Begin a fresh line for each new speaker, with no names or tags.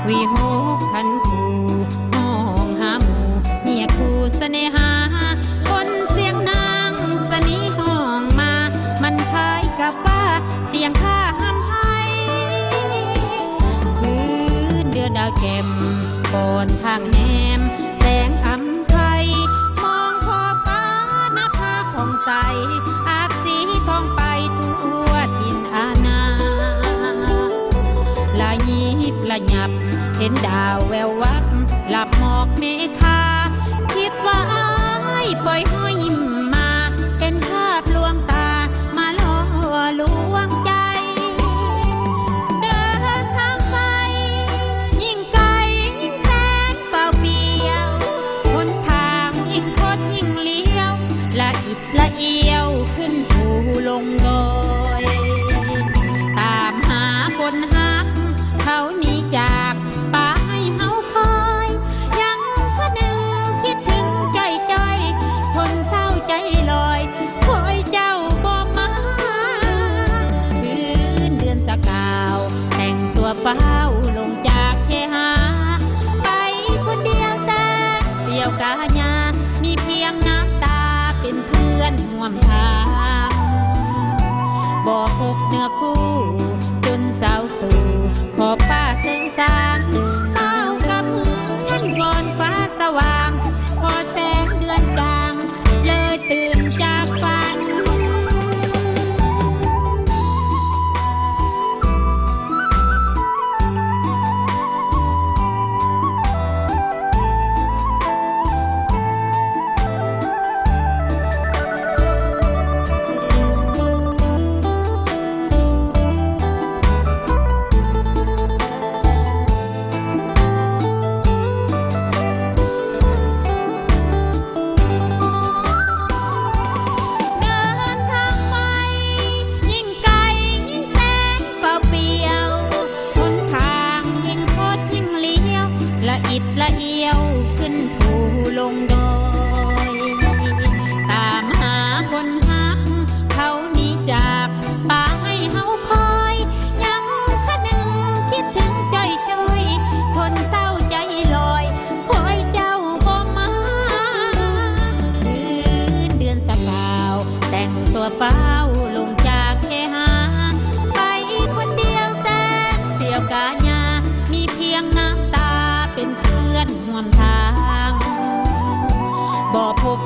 วิหกพันคู่ห้องหาหมู่เหียคู่เสน่หาคนเสียงนางสนีห้องมามันคล้ายกับว่าเสียงข้าห้ำให้พื้นเดือนดาวแจ่มก่อนทางแนมแสงอำไทยมองขอบฟ้าหน้าผาของใสอาบสีทองไปทั่วทินอาณาละยิบละหยับเห็นดาวแวววับหลับหมอกเมฆาคิดว่าอ้ายปล่อยห้อยยิ้มมาเป็นภาพลวงตามาล่อลวงใจเดินทางไปยิ่งไกลยิ่งแสนเปล่าเปลี่ยวหนทางยิ่งคดยิ่งเลี้ยวละอิดละเอียวขึ้นภูลงดอยตามหาคนหักเขาหนีจากป่าให้เฮาคอยยังพะนึงคิดถึงใจจ้อยทนเศร้าใจลอยคอยเจ้าบ่มาคืนเดือนสกาวแต่งตัวเฝ้าลงจากเคหาไปคนเดียวแสนเปลี่ยวกาญามีเพียงน้ำตาเป็นเพื่อนร่วมทางบ่พบเนื้อคู่จนเศร้าตู่ขอบฟ้าเชิงสางเต้ากับฉันวอนฟ้าสว่างพอแสงเดือนจางเลยตื่นจากฝันละเอียวขึ้นภูลงดอยตามหาคนหักเขาหนีจากป่าให้เฮาคอยยังคนึงคิดถึงจ้อยจ้อยทนเศร้าใจลอยคอยเจ้าบ่มาคืนเดือนสกาวแต่งตัวเฝ้าลงจากเคหาไปคนเดียวแสนเปลี่ยวกาญามีเพียงน้ำตาเป็นเพื่อนร่วมทางบ่พบ